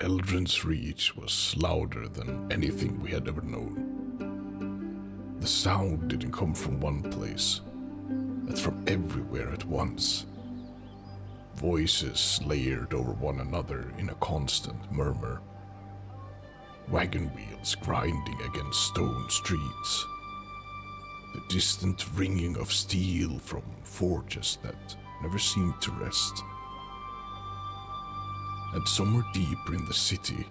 Eldren's reach was louder than anything we had ever known. The sound didn't come from one place, but from everywhere at once. Voices layered over one another in a constant murmur. Wagon wheels grinding against stone streets. The distant ringing of steel from forges that never seemed to rest. And somewhere deeper in the city,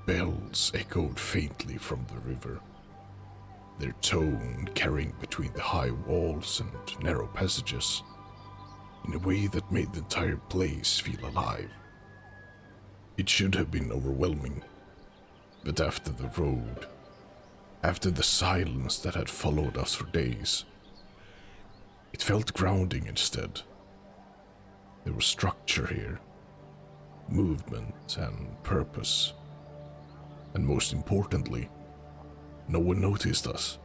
bells echoed faintly from the river, their tone carrying between the high walls and narrow passages in a way that made the entire place feel alive. It should have been overwhelming, but after the road, after the silence that had followed us for days, it felt grounding instead. There was structure here, movement and purpose, and most importantly, no one noticed us,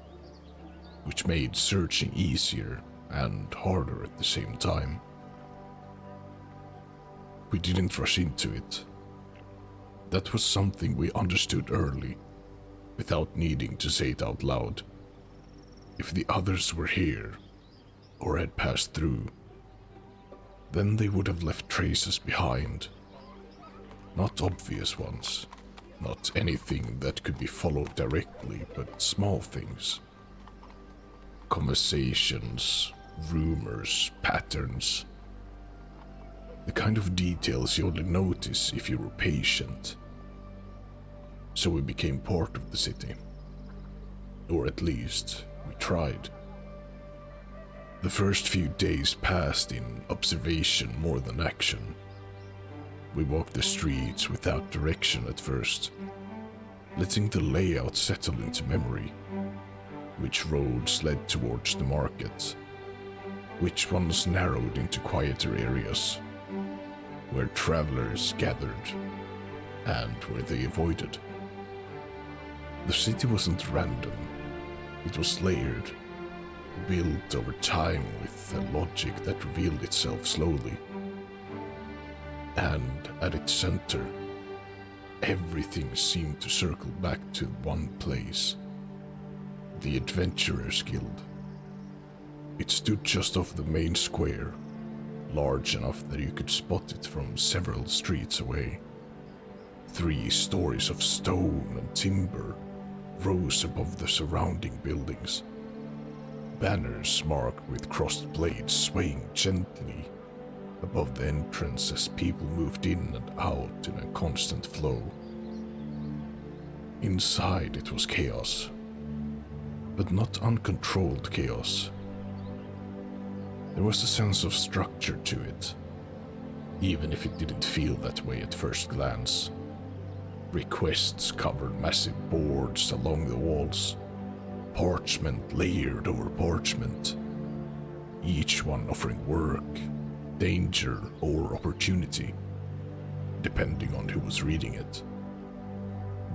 which made searching easier and harder at the same time. We didn't rush into it. That was something we understood early, without needing to say it out loud. If the others were here, or had passed through, then they would have left traces behind. Not obvious ones, not anything that could be followed directly, but small things. Conversations, rumors, patterns. The kind of details you only notice if you were patient. So we became part of the city. Or at least, we tried. The first few days passed in observation more than action. We walked the streets without direction at first, letting the layout settle into memory. Which roads led towards the market, which ones narrowed into quieter areas, where travelers gathered, and where they avoided. The city wasn't random, it was layered, built over time with a logic that revealed itself slowly. And at its center, everything seemed to circle back to one place: the Adventurers Guild. It stood just off the main square, large enough that you could spot it from several streets away. 3 stories of stone and timber rose above the surrounding buildings. Banners marked with crossed blades swaying gently above the entrance as people moved in and out in a constant flow. Inside it was chaos, but not uncontrolled chaos. There was a sense of structure to it, even if it didn't feel that way at first glance. Requests covered massive boards along the walls, parchment layered over parchment, each one offering work, danger, or opportunity, depending on who was reading it.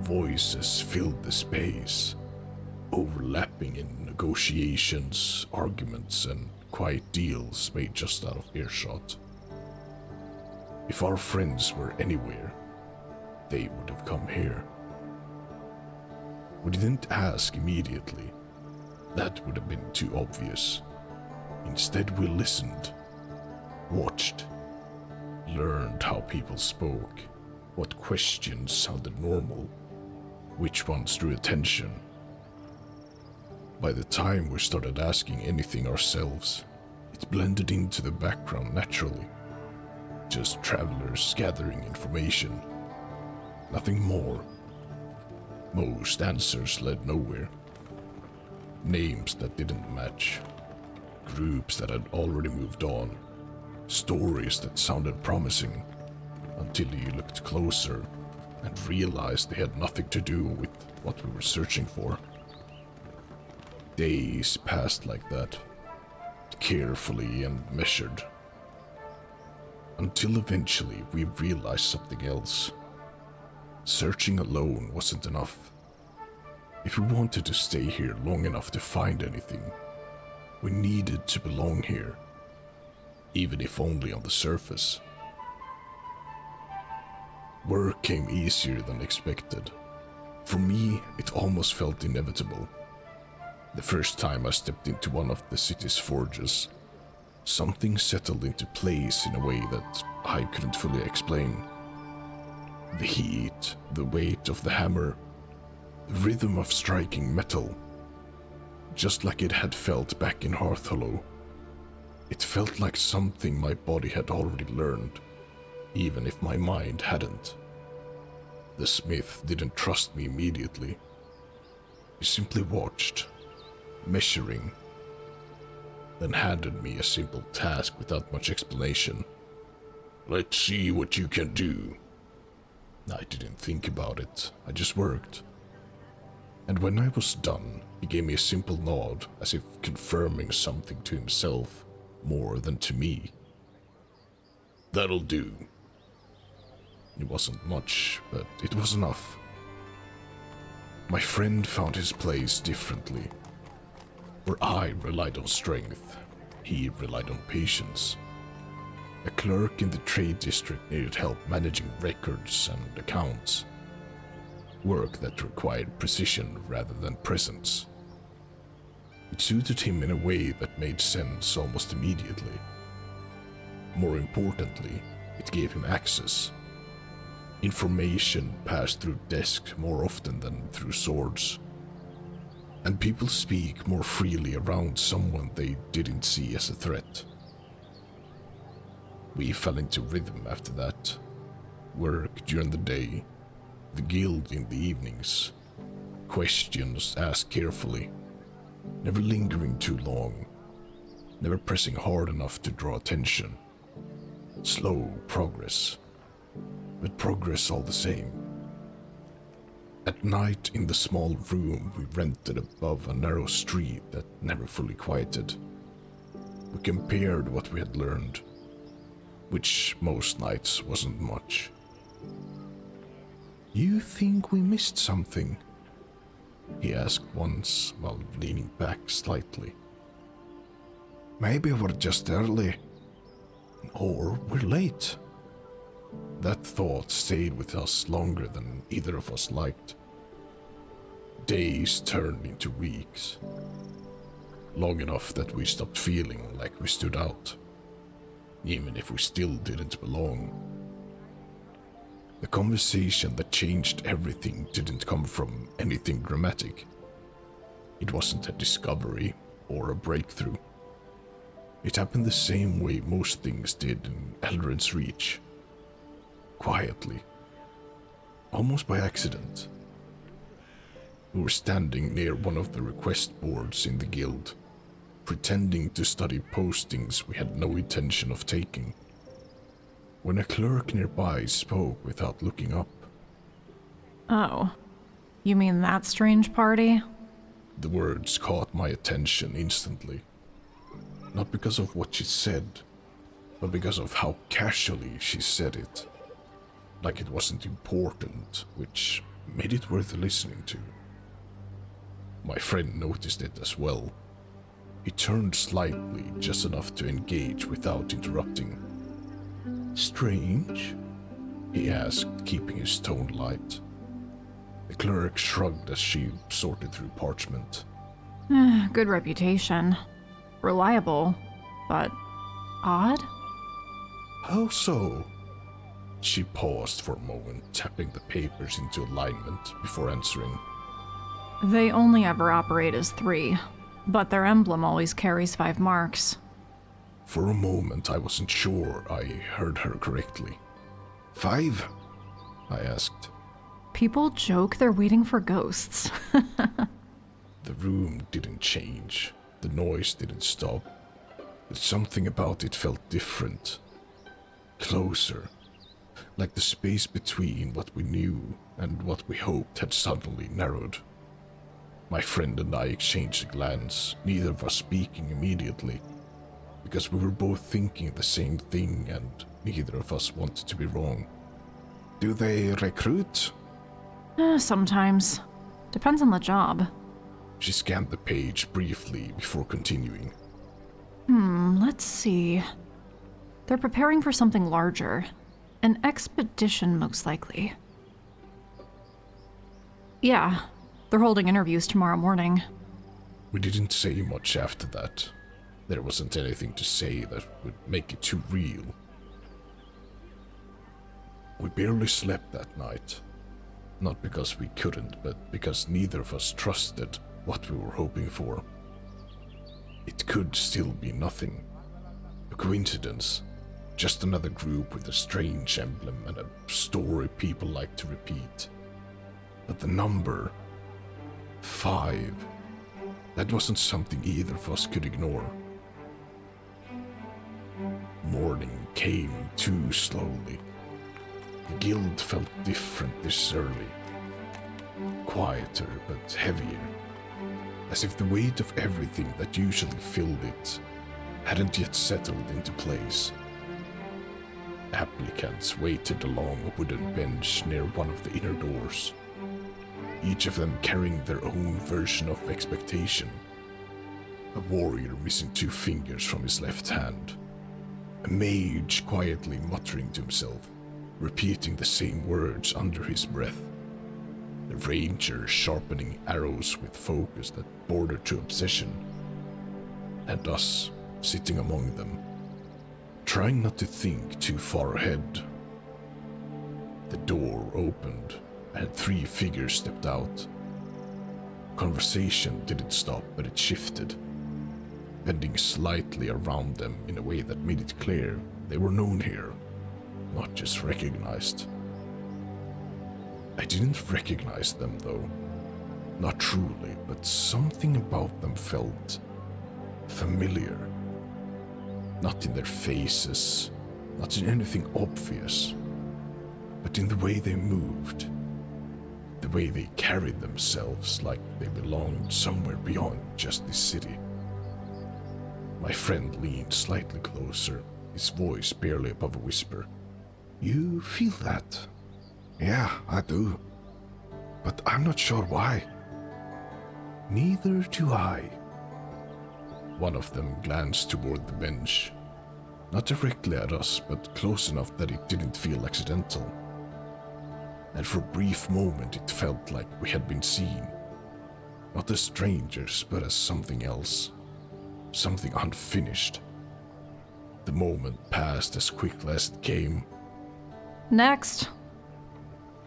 Voices filled the space, overlapping in negotiations, arguments, and quiet deals made just out of earshot. If our friends were anywhere, they would have come here. We didn't ask immediately. That would have been too obvious. Instead, we listened, watched, learned how people spoke, what questions sounded normal, which ones drew attention. By the time we started asking anything ourselves, it blended into the background naturally. Just travelers gathering information. Nothing more. Most answers led nowhere. Names that didn't match. Groups that had already moved on. Stories that sounded promising, until you looked closer and realized they had nothing to do with what we were searching for. Days passed like that, carefully and measured, until eventually we realized something else. Searching alone wasn't enough. If we wanted to stay here long enough to find anything, we needed to belong here, even if only on the surface. Work came easier than expected. For me, it almost felt inevitable. The first time I stepped into one of the city's forges, something settled into place in a way that I couldn't fully explain. The heat, the weight of the hammer, the rhythm of striking metal. Just like it had felt back in Hearth Hollow. It felt like something my body had already learned, even if my mind hadn't. The smith didn't trust me immediately. He simply watched, measuring, then handed me a simple task without much explanation. "Let's see what you can do." I didn't think about it, I just worked. And when I was done, he gave me a simple nod, as if confirming something to himself more than to me. "That'll do." It wasn't much, but it was enough. My friend found his place differently. Where I relied on strength, he relied on patience. A clerk in the trade district needed help managing records and accounts. Work that required precision rather than presence. It suited him in a way that made sense almost immediately. More importantly, it gave him access. Information passed through desks more often than through swords. And people speak more freely around someone they didn't see as a threat. We fell into rhythm after that. Work during the day, the guild in the evenings, questions asked carefully, never lingering too long, never pressing hard enough to draw attention. Slow progress, but progress all the same. At night, in the small room we rented above a narrow street that never fully quieted, we compared what we had learned, which most nights wasn't much. "You think we missed something?" he asked once while leaning back slightly. "Maybe we're just early. Or we're late." That thought stayed with us longer than either of us liked. Days turned into weeks. Long enough that we stopped feeling like we stood out, even if we still didn't belong. The conversation that changed everything didn't come from anything dramatic. It wasn't a discovery or a breakthrough. It happened the same way most things did in Eldren's Reach. Quietly. Almost by accident. We were standing near one of the request boards in the guild, pretending to study postings we had no intention of taking, when a clerk nearby spoke without looking up. "Oh, you mean that strange party?" The words caught my attention instantly. Not because of what she said, but because of how casually she said it. Like it wasn't important, which made it worth listening to. My friend noticed it as well. He turned slightly, just enough to engage without interrupting. "Strange?" he asked, keeping his tone light. The clerk shrugged as she sorted through parchment. Good reputation. Reliable, but odd? "How so?" She paused for a moment, tapping the papers into alignment before answering. They only ever operate as 3, but their emblem always carries 5 marks. For a moment, I wasn't sure I heard her correctly. "5?" I asked. People joke they're waiting for ghosts. The room didn't change. The noise didn't stop. But something about it felt different. Closer. Like the space between what we knew and what we hoped had suddenly narrowed. My friend and I exchanged a glance, neither of us speaking immediately, because we were both thinking the same thing and neither of us wanted to be wrong. "Do they recruit?" Sometimes. Depends on the job. She scanned the page briefly before continuing. Let's see. They're preparing for something larger. An expedition, most likely. Yeah, they're holding interviews tomorrow morning. We didn't say much after that. There wasn't anything to say that would make it too real. We barely slept that night. Not because we couldn't, but because neither of us trusted what we were hoping for. It could still be nothing. A coincidence. Just another group with a strange emblem and a story people like to repeat. But the number 5, that wasn't something either of us could ignore. Morning came too slowly. The guild felt different this early. Quieter but heavier. As if the weight of everything that usually filled it hadn't yet settled into place. Applicants waited along a wooden bench near one of the inner doors, each of them carrying their own version of expectation. A warrior missing 2 fingers from his left hand. A mage quietly muttering to himself, repeating the same words under his breath. The ranger sharpening arrows with focus that bordered to obsession. And us sitting among them, trying not to think too far ahead. The door opened and 3 figures stepped out. Conversation didn't stop, but it shifted, bending slightly around them in a way that made it clear they were known here, not just recognized. I didn't recognize them though, not truly, but something about them felt familiar. Not in their faces, not in anything obvious, but in the way they moved, the way they carried themselves like they belonged somewhere beyond just this city. My friend leaned slightly closer, his voice barely above a whisper. You feel that? Yeah, I do. But I'm not sure why. Neither do I. One of them glanced toward the bench, not directly at us, but close enough that it didn't feel accidental. And for a brief moment it felt like we had been seen, not as strangers, but as something else, something unfinished. The moment passed as quickly as it came. Next.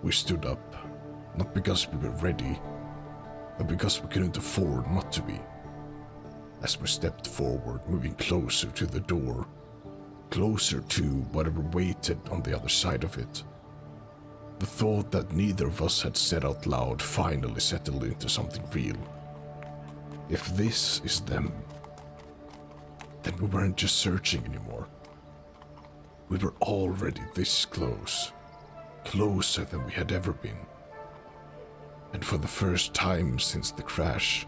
We stood up, not because we were ready, but because we couldn't afford not to be. As we stepped forward, moving closer to the door, closer to whatever waited on the other side of it. The thought that neither of us had said out loud finally settled into something real. If this is them, then we weren't just searching anymore. We were already this close, closer than we had ever been. And for the first time since the crash,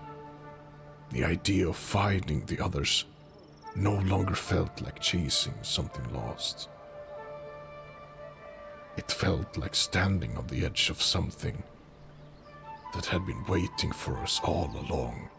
the idea of finding the others no longer felt like chasing something lost. It felt like standing on the edge of something that had been waiting for us all along.